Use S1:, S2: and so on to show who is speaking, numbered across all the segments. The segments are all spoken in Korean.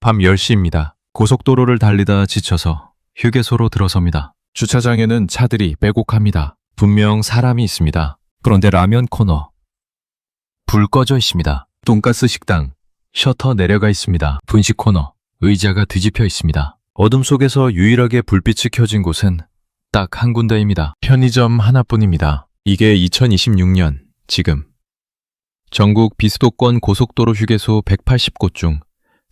S1: 밤 10시입니다. 고속도로를 달리다 지쳐서 휴게소로 들어섭니다. 주차장에는 차들이 빼곡합니다. 분명 사람이 있습니다. 그런데 라면 코너 불 꺼져 있습니다. 돈가스 식당 셔터 내려가 있습니다. 분식 코너 의자가 뒤집혀 있습니다. 어둠 속에서 유일하게 불빛이 켜진 곳은 딱 한 군데입니다. 편의점 하나뿐입니다. 이게 2026년 지금 전국 비수도권 고속도로 휴게소 180곳 중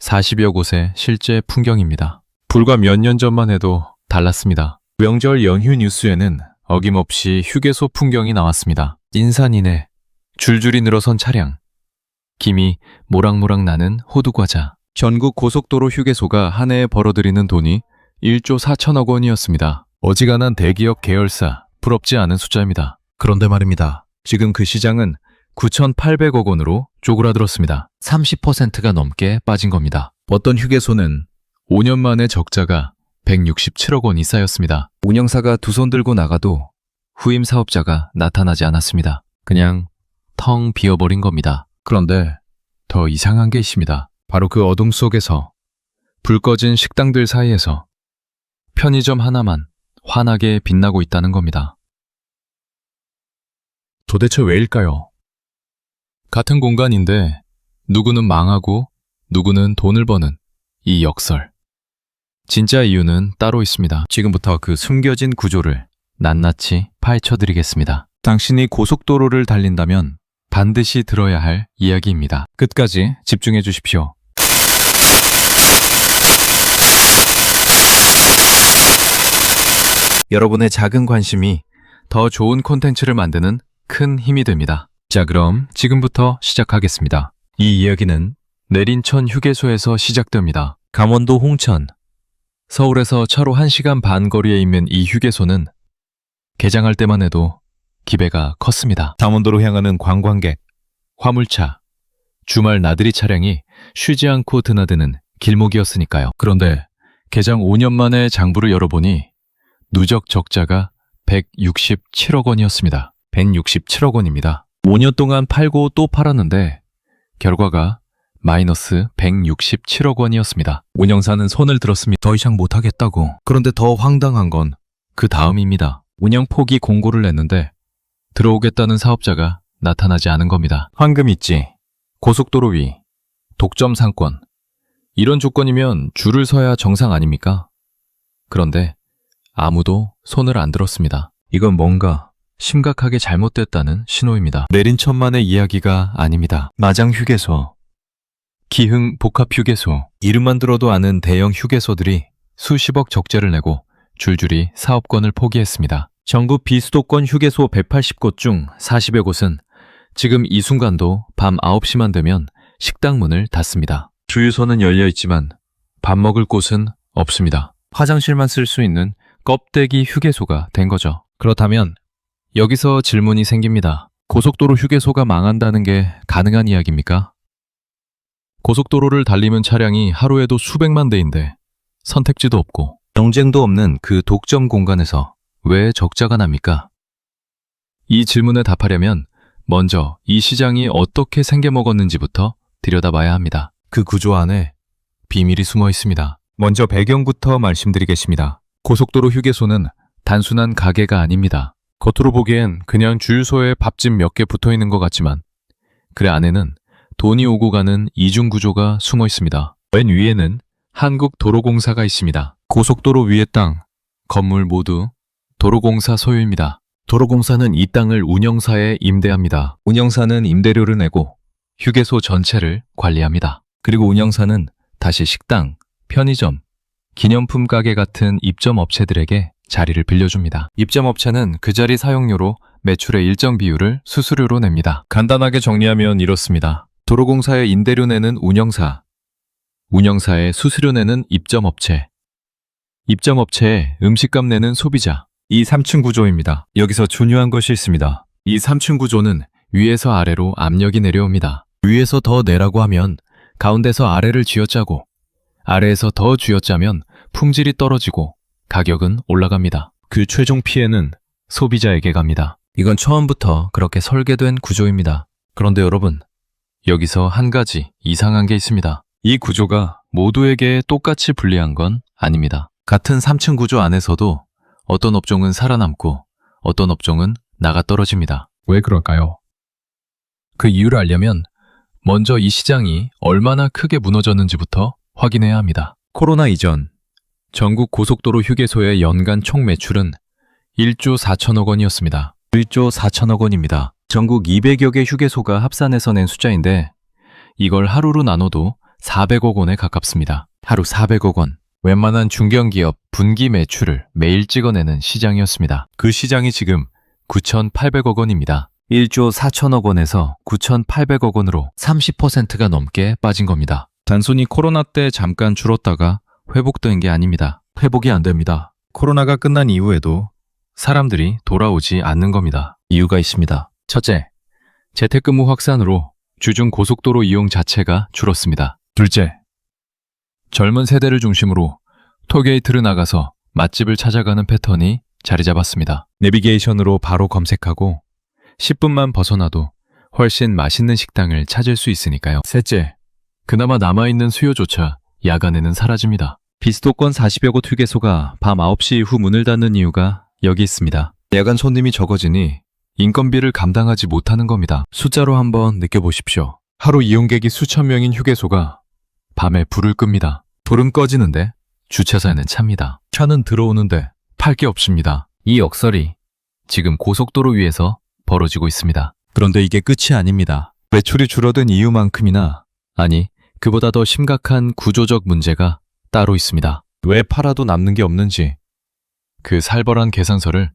S1: 40여 곳의 실제 풍경입니다. 불과 몇 년 전만 해도 달랐습니다. 명절 연휴 뉴스에는 어김없이 휴게소 풍경이 나왔습니다. 인산인해, 줄줄이 늘어선 차량, 김이 모락모락 나는 호두과자. 전국 고속도로 휴게소가 한 해에 벌어들이는 돈이 1조 4천억 원이었습니다. 어지간한 대기업 계열사, 부럽지 않은 숫자입니다. 그런데 말입니다. 지금 그 시장은 9,800억 원으로 쪼그라들었습니다. 30%가 넘게 빠진 겁니다. 어떤 휴게소는 5년 만에 적자가 167억 원이 쌓였습니다. 운영사가 두 손 들고 나가도 후임 사업자가 나타나지 않았습니다. 그냥 텅 비어버린 겁니다. 그런데 더 이상한 게 있습니다. 바로 그 어둠 속에서 불 꺼진 식당들 사이에서 편의점 하나만 환하게 빛나고 있다는 겁니다. 도대체 왜일까요? 같은 공간인데 누구는 망하고 누구는 돈을 버는 이 역설. 진짜 이유는 따로 있습니다. 지금부터 그 숨겨진 구조를 낱낱이 파헤쳐드리겠습니다. 당신이 고속도로를 달린다면 반드시 들어야 할 이야기입니다. 끝까지 집중해 주십시오. 여러분의 작은 관심이 더 좋은 콘텐츠를 만드는 큰 힘이 됩니다. 자, 그럼 지금부터 시작하겠습니다. 이 이야기는 내린천 휴게소에서 시작됩니다. 강원도 홍천. 서울에서 차로 1시간 반 거리에 있는 이 휴게소는 개장할 때만 해도 기배가 컸습니다. 강원도로 향하는 관광객, 화물차, 주말 나들이 차량이 쉬지 않고 드나드는 길목이었으니까요. 그런데 개장 5년 만에 장부를 열어보니 누적 적자가 167억 원이었습니다. 167억 원입니다. 5년 동안 팔고 또 팔았는데 결과가 마이너스 167억 원이었습니다. 운영사는 손을 들었으니 더 이상 못하겠다고. 그런데 더 황당한 건 그 다음입니다. 운영 포기 공고를 냈는데 들어오겠다는 사업자가 나타나지 않은 겁니다. 황금 있지, 고속도로 위, 독점 상권. 이런 조건이면 줄을 서야 정상 아닙니까? 그런데 아무도 손을 안 들었습니다. 이건 뭔가 심각하게 잘못됐다는 신호입니다. 내린천만의 이야기가 아닙니다. 마장 휴게소, 기흥 복합휴게소, 이름만 들어도 아는 대형 휴게소들이 수십억 적재를 내고 줄줄이 사업권을 포기했습니다. 전국 비수도권 휴게소 180곳 중 40여 곳은 지금 이 순간도 밤 9시만 되면 식당 문을 닫습니다. 주유소는 열려 있지만 밥 먹을 곳은 없습니다. 화장실만 쓸 수 있는 껍데기 휴게소가 된 거죠. 그렇다면 여기서 질문이 생깁니다. 고속도로 휴게소가 망한다는 게 가능한 이야기입니까? 고속도로를 달리는 차량이 하루에도 수백만 대인데 선택지도 없고 경쟁도 없는 그 독점 공간에서 왜 적자가 납니까? 이 질문에 답하려면 먼저 이 시장이 어떻게 생겨먹었는지부터 들여다봐야 합니다. 그 구조 안에 비밀이 숨어 있습니다. 먼저 배경부터 말씀드리겠습니다. 고속도로 휴게소는 단순한 가게가 아닙니다. 겉으로 보기엔 그냥 주유소에 밥집 몇 개 붙어 있는 것 같지만 그 안에는 돈이 오고 가는 이중 구조가 숨어 있습니다. 맨 위에는 한국도로공사가 있습니다. 고속도로 위의 땅, 건물 모두 도로공사 소유입니다. 도로공사는 이 땅을 운영사에 임대합니다. 운영사는 임대료를 내고 휴게소 전체를 관리합니다. 그리고 운영사는 다시 식당, 편의점, 기념품 가게 같은 입점업체들에게 자리를 빌려줍니다. 입점업체는 그 자리 사용료로 매출의 일정 비율을 수수료로 냅니다. 간단하게 정리하면 이렇습니다. 도로공사에 임대료 내는 운영사, 운영사에 수수료 내는 입점업체, 입점업체에 음식값 내는 소비자. 이 3층 구조입니다. 여기서 중요한 것이 있습니다. 이 3층 구조는 위에서 아래로 압력이 내려옵니다. 위에서 더 내라고 하면 가운데서 아래를 쥐어짜고 아래에서 더 쥐어짜면 품질이 떨어지고 가격은 올라갑니다. 그 최종 피해는 소비자에게 갑니다. 이건 처음부터 그렇게 설계된 구조입니다. 그런데 여러분, 여기서 한 가지 이상한 게 있습니다. 이 구조가 모두에게 똑같이 불리한 건 아닙니다. 같은 3층 구조 안에서도 어떤 업종은 살아남고 어떤 업종은 나가 떨어집니다. 왜 그럴까요? 그 이유를 알려면 먼저 이 시장이 얼마나 크게 무너졌는지부터 확인해야 합니다. 코로나 이전 전국 고속도로 휴게소의 연간 총 매출은 1조 4천억 원이었습니다. 1조 4천억 원입니다. 전국 200여 개 휴게소가 합산해서 낸 숫자인데 이걸 하루로 나눠도 400억 원에 가깝습니다. 하루 400억 원. 웬만한 중견기업 분기 매출을 매일 찍어내는 시장이었습니다. 그 시장이 지금 9,800억 원입니다. 1조 4천억 원에서 9,800억 원으로 30%가 넘게 빠진 겁니다. 단순히 코로나 때 잠깐 줄었다가 회복된 게 아닙니다. 회복이 안 됩니다. 코로나가 끝난 이후에도 사람들이 돌아오지 않는 겁니다. 이유가 있습니다. 첫째, 재택근무 확산으로 주중 고속도로 이용 자체가 줄었습니다. 둘째, 젊은 세대를 중심으로 톨게이트를 나가서 맛집을 찾아가는 패턴이 자리 잡았습니다. 내비게이션으로 바로 검색하고 10분만 벗어나도 훨씬 맛있는 식당을 찾을 수 있으니까요. 셋째, 그나마 남아있는 수요조차 야간에는 사라집니다. 비수도권 40여 곳 휴게소가 밤 9시 이후 문을 닫는 이유가 여기 있습니다. 야간 손님이 적어지니 인건비를 감당하지 못하는 겁니다. 숫자로 한번 느껴보십시오. 하루 이용객이 수천 명인 휴게소가 밤에 불을 끕니다. 불은 꺼지는데 주차장에는 찹니다. 차는 들어오는데 팔 게 없습니다. 이 역설이 지금 고속도로 위에서 벌어지고 있습니다. 그런데 이게 끝이 아닙니다. 매출이 줄어든 이유만큼이나, 아니 그보다 더 심각한 구조적 문제가 따로 있습니다. 왜 팔아도 남는 게 없는지 그 살벌한 계산서를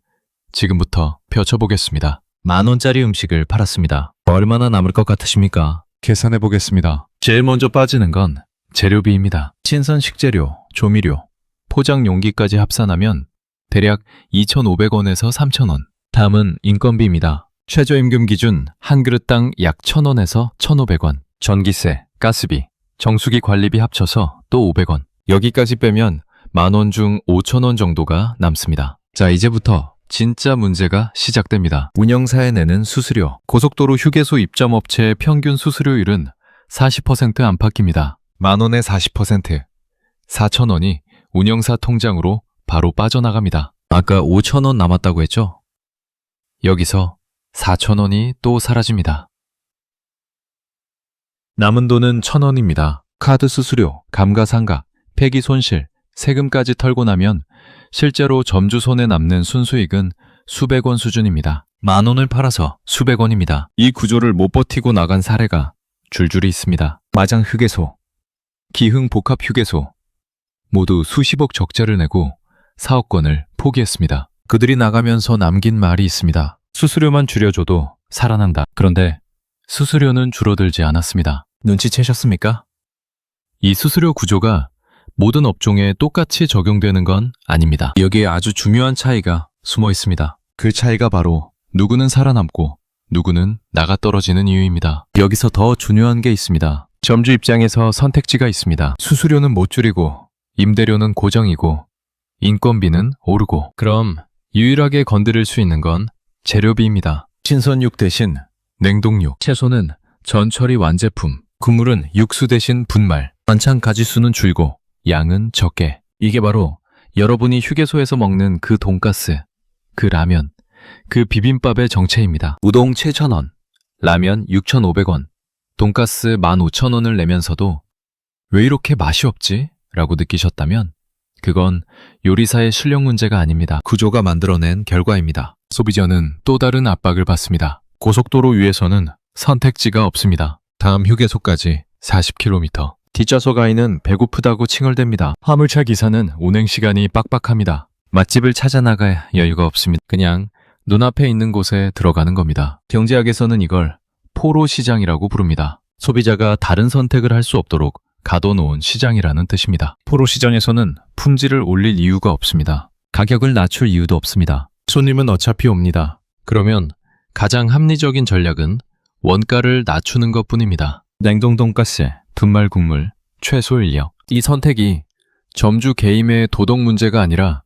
S1: 지금부터 펼쳐보겠습니다. 10,000원짜리 음식을 팔았습니다. 얼마나 남을 것 같으십니까? 계산해 보겠습니다. 제일 먼저 빠지는 건 재료비입니다. 신선 식재료, 조미료, 포장 용기까지 합산하면 대략 2,500원에서 3,000원. 다음은 인건비입니다. 최저임금 기준 한 그릇당 약 1,000원에서 1,500원. 전기세, 가스비, 정수기 관리비 합쳐서 또 500원. 여기까지 빼면 10,000원 중 5,000원 정도가 남습니다. 자, 이제부터 진짜 문제가 시작됩니다. 운영사에 내는 수수료. 고속도로 휴게소 입점업체의 평균 수수료율은 40% 안팎입니다. 10,000원에 40%, 4,000원이 운영사 통장으로 바로 빠져나갑니다. 아까 5,000원 남았다고 했죠? 여기서 4,000원이 또 사라집니다. 남은 돈은 1,000원입니다. 카드 수수료, 감가상각, 폐기 손실, 세금까지 털고 나면 실제로 점주 손에 남는 순수익은 수백 원 수준입니다. 10,000원을 팔아서 수백 원입니다. 이 구조를 못 버티고 나간 사례가 줄줄이 있습니다. 마장 휴게소, 기흥 복합 휴게소 모두 수십억 적자를 내고 사업권을 포기했습니다. 그들이 나가면서 남긴 말이 있습니다. 수수료만 줄여줘도 살아난다. 그런데 수수료는 줄어들지 않았습니다. 눈치채셨습니까? 이 수수료 구조가 모든 업종에 똑같이 적용되는 건 아닙니다. 여기에 아주 중요한 차이가 숨어 있습니다. 그 차이가 바로 누구는 살아남고 누구는 나가 떨어지는 이유입니다. 여기서 더 중요한 게 있습니다. 점주 입장에서 선택지가 있습니다. 수수료는 못 줄이고 임대료는 고정이고 인건비는 오르고, 그럼 유일하게 건드릴 수 있는 건 재료비입니다. 신선육 대신 냉동육, 채소는 전처리 완제품, 국물은 육수 대신 분말, 반찬 가지수는 줄고 양은 적게. 이게 바로 여러분이 휴게소에서 먹는 그 돈가스, 그 라면, 그 비빔밥의 정체입니다. 우동 7,000원, 라면 6,500원, 돈가스 15,000원을 내면서도 왜 이렇게 맛이 없지? 라고 느끼셨다면 그건 요리사의 실력 문제가 아닙니다. 구조가 만들어낸 결과입니다. 소비자는 또 다른 압박을 받습니다. 고속도로 위에서는 선택지가 없습니다. 다음 휴게소까지 40km. 뒷좌석 아이는 배고프다고 칭얼댑니다. 화물차 기사는 운행 시간이 빡빡합니다. 맛집을 찾아 나갈 여유가 없습니다. 그냥 눈앞에 있는 곳에 들어가는 겁니다. 경제학에서는 이걸 포로 시장이라고 부릅니다. 소비자가 다른 선택을 할 수 없도록 가둬놓은 시장이라는 뜻입니다. 포로 시장에서는 품질을 올릴 이유가 없습니다. 가격을 낮출 이유도 없습니다. 손님은 어차피 옵니다. 그러면 가장 합리적인 전략은 원가를 낮추는 것뿐입니다. 냉동 돈가스, 분말 국물, 최소 인력. 이 선택이 점주 개인의 도덕 문제가 아니라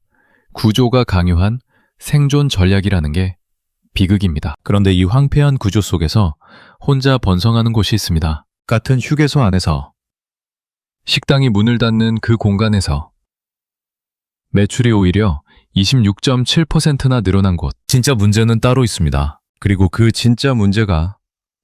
S1: 구조가 강요한 생존 전략이라는 게 비극입니다. 그런데 이 황폐한 구조 속에서 혼자 번성하는 곳이 있습니다. 같은 휴게소 안에서 식당이 문을 닫는 그 공간에서 매출이 오히려 26.7%나 늘어난 곳. 진짜 문제는 따로 있습니다. 그리고 그 진짜 문제가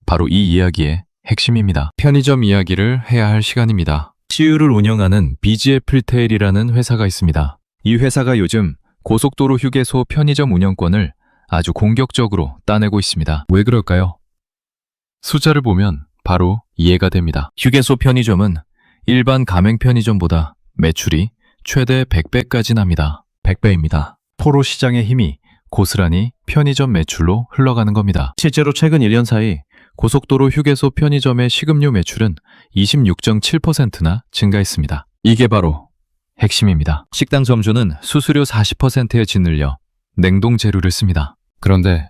S1: 바로 이 이야기의 핵심입니다. 편의점 이야기를 해야 할 시간입니다. CU를 운영하는 BGF 리테일이라는 회사가 있습니다. 이 회사가 요즘 고속도로 휴게소 편의점 운영권을 아주 공격적으로 따내고 있습니다. 왜 그럴까요? 숫자를 보면 바로 이해가 됩니다. 휴게소 편의점은 일반 가맹 편의점보다 매출이 최대 100배까지 납니다. 100배입니다. 포로 시장의 힘이 고스란히 편의점 매출로 흘러가는 겁니다. 실제로 최근 1년 사이 고속도로 휴게소 편의점의 식음료 매출은 26.7%나 증가했습니다. 이게 바로 핵심입니다. 식당 점주는 수수료 40%에 짓눌려 냉동 재료를 씁니다. 그런데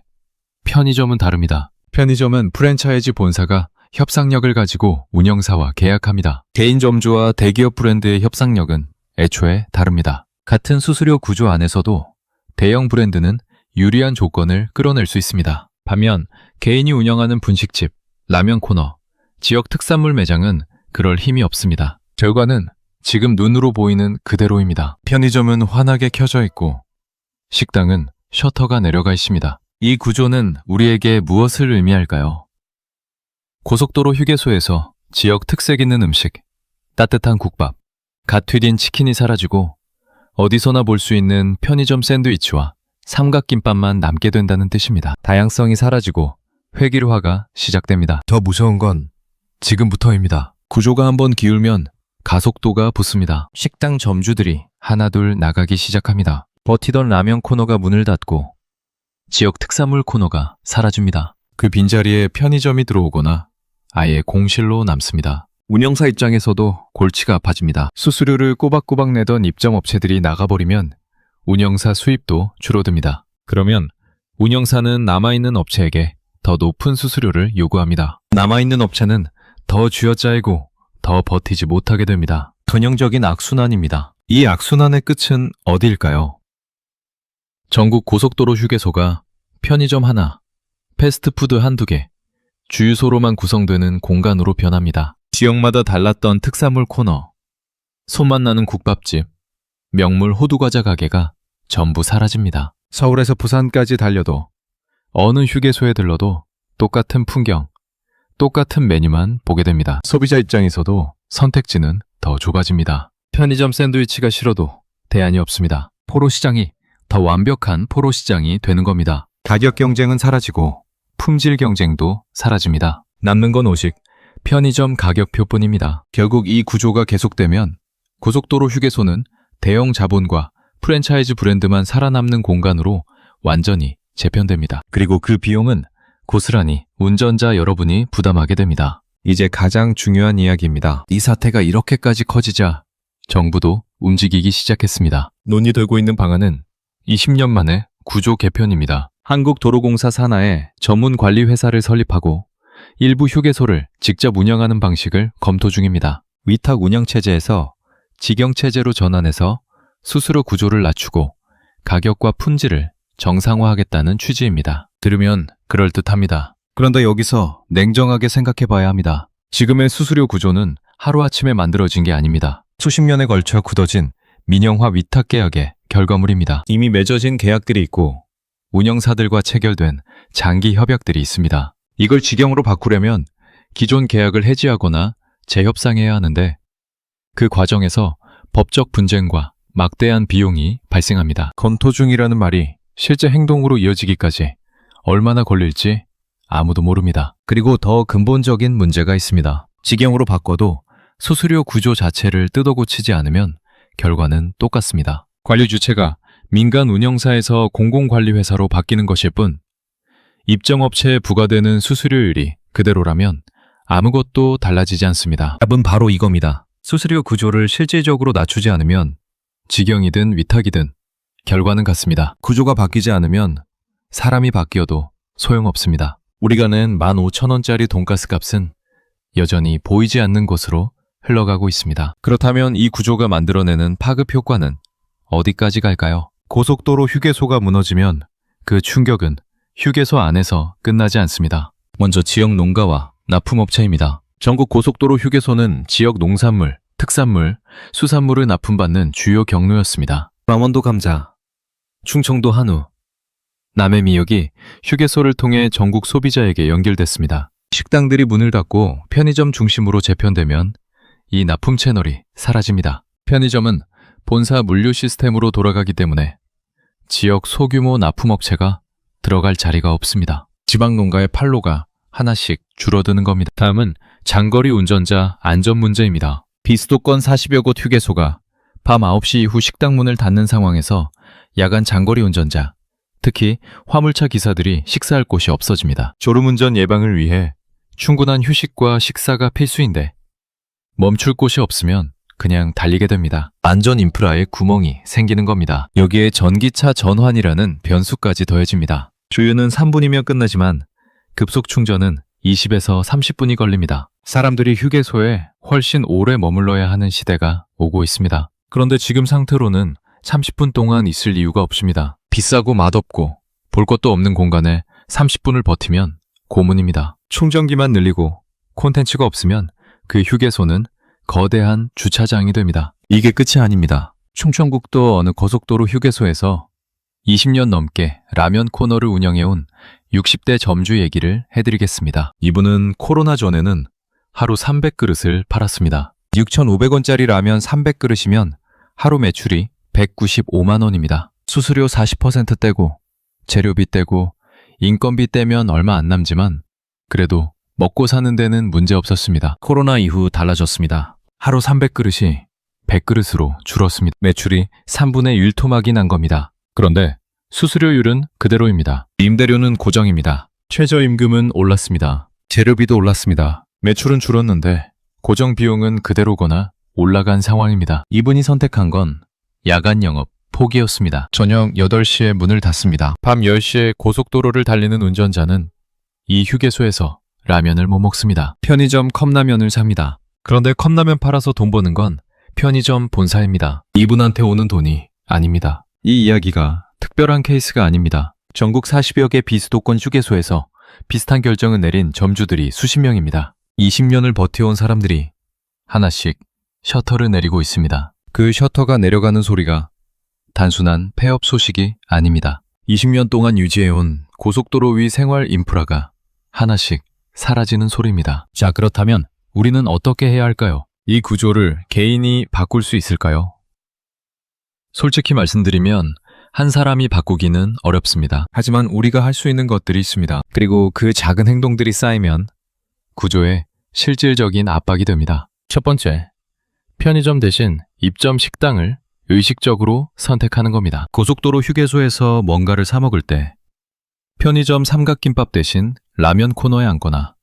S1: 편의점은 다릅니다. 편의점은 프랜차이즈 본사가 협상력을 가지고 운영사와 계약합니다. 개인 점주와 대기업 브랜드의 협상력은 애초에 다릅니다. 같은 수수료 구조 안에서도 대형 브랜드는 유리한 조건을 끌어낼 수 있습니다. 반면 개인이 운영하는 분식집, 라면 코너, 지역 특산물 매장은 그럴 힘이 없습니다. 결과는 지금 눈으로 보이는 그대로입니다. 편의점은 환하게 켜져 있고 식당은 셔터가 내려가 있습니다. 이 구조는 우리에게 무엇을 의미할까요? 고속도로 휴게소에서 지역 특색 있는 음식, 따뜻한 국밥, 갓 튀긴 치킨이 사라지고 어디서나 볼 수 있는 편의점 샌드위치와 삼각김밥만 남게 된다는 뜻입니다. 다양성이 사라지고 획일화가 시작됩니다. 더 무서운 건 지금부터입니다. 구조가 한번 기울면 가속도가 붙습니다. 식당 점주들이 하나둘 나가기 시작합니다. 버티던 라면 코너가 문을 닫고 지역 특산물 코너가 사라집니다. 그 빈자리에 편의점이 들어오거나 아예 공실로 남습니다. 운영사 입장에서도 골치가 아파집니다. 수수료를 꼬박꼬박 내던 입점업체들이 나가버리면 운영사 수입도 줄어듭니다. 그러면 운영사는 남아있는 업체에게 더 높은 수수료를 요구합니다. 남아있는 업체는 더 쥐어짜이고 더 버티지 못하게 됩니다. 전형적인 악순환입니다. 이 악순환의 끝은 어디일까요? 전국 고속도로 휴게소가 편의점 하나, 패스트푸드 한두 개, 주유소로만 구성되는 공간으로 변합니다. 지역마다 달랐던 특산물 코너, 손맛 나는 국밥집, 명물 호두과자 가게가 전부 사라집니다. 서울에서 부산까지 달려도 어느 휴게소에 들러도 똑같은 풍경, 똑같은 메뉴만 보게 됩니다. 소비자 입장에서도 선택지는 더 좁아집니다. 편의점 샌드위치가 싫어도 대안이 없습니다. 포로 시장이 더 완벽한 포로 시장이 되는 겁니다. 가격 경쟁은 사라지고 품질 경쟁도 사라집니다. 남는 건 오직 편의점 가격표뿐입니다. 결국 이 구조가 계속되면 고속도로 휴게소는 대형 자본과 프랜차이즈 브랜드만 살아남는 공간으로 완전히 재편됩니다. 그리고 그 비용은 고스란히 운전자 여러분이 부담하게 됩니다. 이제 가장 중요한 이야기입니다. 이 사태가 이렇게까지 커지자 정부도 움직이기 시작했습니다. 논의되고 있는 방안은 20년 만에 구조 개편입니다. 한국도로공사 산하에 전문 관리 회사를 설립하고 일부 휴게소를 직접 운영하는 방식을 검토 중입니다. 위탁 운영체제에서 직영체제로 전환해서 수수료 구조를 낮추고 가격과 품질을 정상화하겠다는 취지입니다. 들으면 그럴듯합니다. 그런데 여기서 냉정하게 생각해 봐야 합니다. 지금의 수수료 구조는 하루아침에 만들어진 게 아닙니다. 수십 년에 걸쳐 굳어진 민영화 위탁 계약의 결과물입니다. 이미 맺어진 계약들이 있고 운영사들과 체결된 장기 협약들이 있습니다. 이걸 직영으로 바꾸려면 기존 계약을 해지하거나 재협상해야 하는데 그 과정에서 법적 분쟁과 막대한 비용이 발생합니다. 검토 중이라는 말이 실제 행동으로 이어지기까지 얼마나 걸릴지 아무도 모릅니다. 그리고 더 근본적인 문제가 있습니다. 직영으로 바꿔도 수수료 구조 자체를 뜯어고치지 않으면 결과는 똑같습니다. 관리 주체가 민간 운영사에서 공공관리회사로 바뀌는 것일 뿐 입점업체에 부과되는 수수료율이 그대로라면 아무것도 달라지지 않습니다. 답은 바로 이겁니다. 수수료 구조를 실질적으로 낮추지 않으면 직영이든 위탁이든 결과는 같습니다. 구조가 바뀌지 않으면 사람이 바뀌어도 소용없습니다. 우리가 낸 15,000원짜리 돈가스 값은 여전히 보이지 않는 곳으로 흘러가고 있습니다. 그렇다면 이 구조가 만들어내는 파급 효과는 어디까지 갈까요? 고속도로 휴게소가 무너지면 그 충격은 휴게소 안에서 끝나지 않습니다. 먼저 지역 농가와 납품업체입니다. 전국 고속도로 휴게소는 지역 농산물, 특산물, 수산물을 납품받는 주요 경로였습니다. 강원도 감자, 충청도 한우, 남해 미역이 휴게소를 통해 전국 소비자에게 연결됐습니다. 식당들이 문을 닫고 편의점 중심으로 재편되면 이 납품 채널이 사라집니다. 편의점은 본사 물류 시스템으로 돌아가기 때문에 지역 소규모 납품업체가 들어갈 자리가 없습니다. 지방 농가의 판로가 하나씩 줄어드는 겁니다. 다음은 장거리 운전자 안전 문제입니다. 비수도권 40여 곳 휴게소가 밤 9시 이후 식당 문을 닫는 상황에서 야간 장거리 운전자, 특히 화물차 기사들이 식사할 곳이 없어집니다. 졸음운전 예방을 위해 충분한 휴식과 식사가 필수인데 멈출 곳이 없으면 그냥 달리게 됩니다. 안전 인프라에 구멍이 생기는 겁니다. 여기에 전기차 전환이라는 변수까지 더해집니다. 주유는 3분이면 끝나지만 급속 충전은 20에서 30분이 걸립니다. 사람들이 휴게소에 훨씬 오래 머물러야 하는 시대가 오고 있습니다. 그런데 지금 상태로는 30분 동안 있을 이유가 없습니다. 비싸고 맛없고 볼 것도 없는 공간에 30분을 버티면 고문입니다. 충전기만 늘리고 콘텐츠가 없으면 그 휴게소는 거대한 주차장이 됩니다. 이게 끝이 아닙니다. 충청북도 어느 고속도로 휴게소에서 20년 넘게 라면 코너를 운영해온 60대 점주 얘기를 해드리겠습니다. 이분은 코로나 전에는 하루 300그릇을 팔았습니다. 6,500원짜리 라면 300그릇이면 하루 매출이 195만 원입니다. 수수료 40% 떼고 재료비 떼고 인건비 떼면 얼마 안 남지만 그래도 먹고 사는 데는 문제 없었습니다. 코로나 이후 달라졌습니다. 하루 300그릇이 100그릇으로 줄었습니다. 매출이 3분의 1 토막이 난 겁니다. 그런데 수수료율은 그대로입니다. 임대료는 고정입니다. 최저임금은 올랐습니다. 재료비도 올랐습니다. 매출은 줄었는데 고정 비용은 그대로거나 올라간 상황입니다. 이분이 선택한 건 야간 영업 포기였습니다. 저녁 8시에 문을 닫습니다. 밤 10시에 고속도로를 달리는 운전자는 이 휴게소에서 라면을 못 먹습니다. 편의점 컵라면을 삽니다. 그런데 컵라면 팔아서 돈 버는 건 편의점 본사입니다. 이분한테 오는 돈이 아닙니다. 이 이야기가 특별한 케이스가 아닙니다. 전국 40여 개 비수도권 휴게소에서 비슷한 결정을 내린 점주들이 수십 명입니다. 20년을 버텨온 사람들이 하나씩 셔터를 내리고 있습니다. 그 셔터가 내려가는 소리가 단순한 폐업 소식이 아닙니다. 20년 동안 유지해온 고속도로 위 생활 인프라가 하나씩 사라지는 소리입니다. 자, 그렇다면 우리는 어떻게 해야 할까요? 이 구조를 개인이 바꿀 수 있을까요? 솔직히 말씀드리면 한 사람이 바꾸기는 어렵습니다. 하지만 우리가 할 수 있는 것들이 있습니다. 그리고 그 작은 행동들이 쌓이면 구조에 실질적인 압박이 됩니다. 첫 번째, 편의점 대신 입점 식당을 의식적으로 선택하는 겁니다. 고속도로 휴게소에서 뭔가를 사 먹을 때 편의점 삼각김밥 대신 라면 코너에 앉거나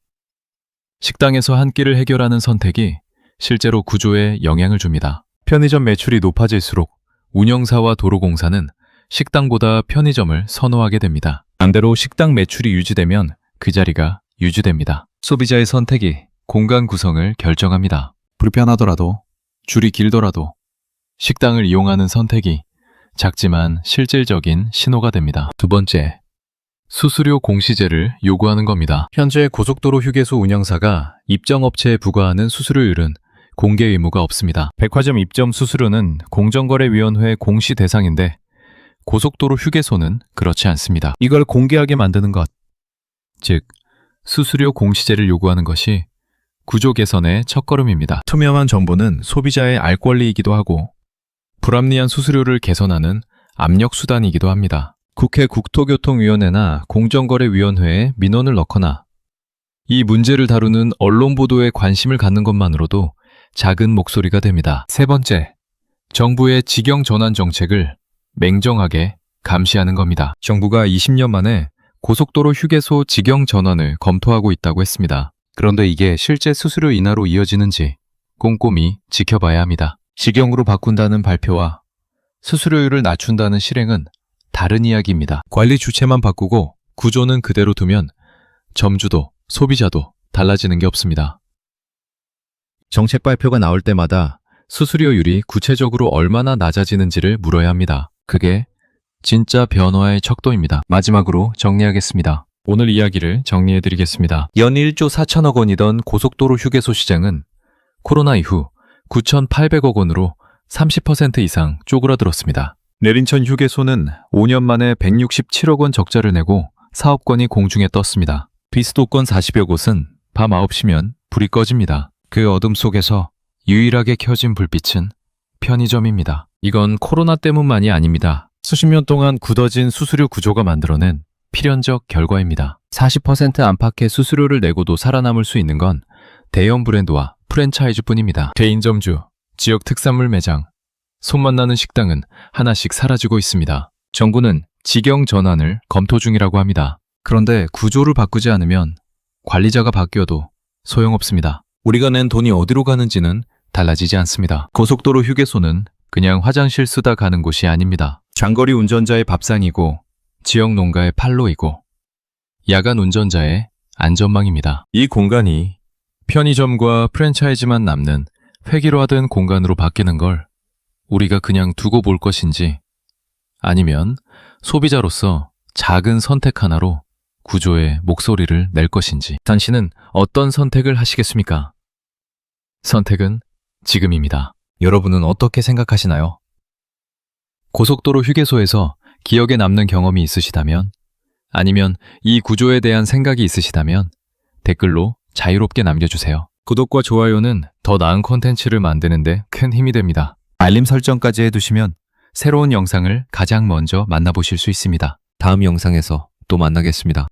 S1: 식당에서 한 끼를 해결하는 선택이 실제로 구조에 영향을 줍니다. 편의점 매출이 높아질수록 운영사와 도로공사는 식당보다 편의점을 선호하게 됩니다. 반대로 식당 매출이 유지되면 그 자리가 유지됩니다. 소비자의 선택이 공간 구성을 결정합니다. 불편하더라도, 줄이 길더라도 식당을 이용하는 선택이 작지만 실질적인 신호가 됩니다. 두 번째, 수수료 공시제를 요구하는 겁니다. 현재 고속도로 휴게소 운영사가 입점업체에 부과하는 수수료율은 공개 의무가 없습니다. 백화점 입점 수수료는 공정거래위원회 공시 대상인데 고속도로 휴게소는 그렇지 않습니다. 이걸 공개하게 만드는 것, 즉 수수료 공시제를 요구하는 것이 구조 개선의 첫걸음입니다. 투명한 정보는 소비자의 알 권리이기도 하고 불합리한 수수료를 개선하는 압력 수단이기도 합니다. 국회 국토교통위원회나 공정거래위원회에 민원을 넣거나 이 문제를 다루는 언론 보도에 관심을 갖는 것만으로도 작은 목소리가 됩니다. 세 번째, 정부의 직영 전환 정책을 맹정하게 감시하는 겁니다. 정부가 20년 만에 고속도로 휴게소 직영 전환을 검토하고 있다고 했습니다. 그런데 이게 실제 수수료 인하로 이어지는지 꼼꼼히 지켜봐야 합니다. 직영으로 바꾼다는 발표와 수수료율을 낮춘다는 실행은 다른 이야기입니다. 관리 주체만 바꾸고 구조는 그대로 두면 점주도 소비자도 달라지는 게 없습니다. 정책 발표가 나올 때마다 수수료율이 구체적으로 얼마나 낮아지는지를 물어야 합니다. 그게 진짜 변화의 척도입니다. 마지막으로 정리하겠습니다. 오늘 이야기를 정리해드리겠습니다. 연 1조 4천억 원이던 고속도로 휴게소 시장은 코로나 이후 9,800억 원으로 30% 이상 쪼그라들었습니다. 내린천 휴게소는 5년 만에 167억 원 적자를 내고 사업권이 공중에 떴습니다. 비수도권 40여 곳은 밤 9시면 불이 꺼집니다. 그 어둠 속에서 유일하게 켜진 불빛은 편의점입니다. 이건 코로나 때문만이 아닙니다. 수십 년 동안 굳어진 수수료 구조가 만들어낸 필연적 결과입니다. 40% 안팎의 수수료를 내고도 살아남을 수 있는 건 대형 브랜드와 프랜차이즈뿐입니다. 개인점주, 지역 특산물 매장, 손맛 나는 식당은 하나씩 사라지고 있습니다. 정부는 직영 전환을 검토 중이라고 합니다. 그런데 구조를 바꾸지 않으면 관리자가 바뀌어도 소용없습니다. 우리가 낸 돈이 어디로 가는지는 달라지지 않습니다. 고속도로 휴게소는 그냥 화장실 쓰다 가는 곳이 아닙니다. 장거리 운전자의 밥상이고 지역 농가의 판로이고 야간 운전자의 안전망입니다. 이 공간이 편의점과 프랜차이즈만 남는 획일화된 공간으로 바뀌는 걸 우리가 그냥 두고 볼 것인지 아니면 소비자로서 작은 선택 하나로 구조에 목소리를 낼 것인지 당신은 어떤 선택을 하시겠습니까? 선택은 지금입니다. 여러분은 어떻게 생각하시나요? 고속도로 휴게소에서 기억에 남는 경험이 있으시다면 아니면 이 구조에 대한 생각이 있으시다면 댓글로 자유롭게 남겨주세요. 구독과 좋아요는 더 나은 콘텐츠를 만드는 데 큰 힘이 됩니다. 알림 설정까지 해두시면 새로운 영상을 가장 먼저 만나보실 수 있습니다. 다음 영상에서 또 만나겠습니다.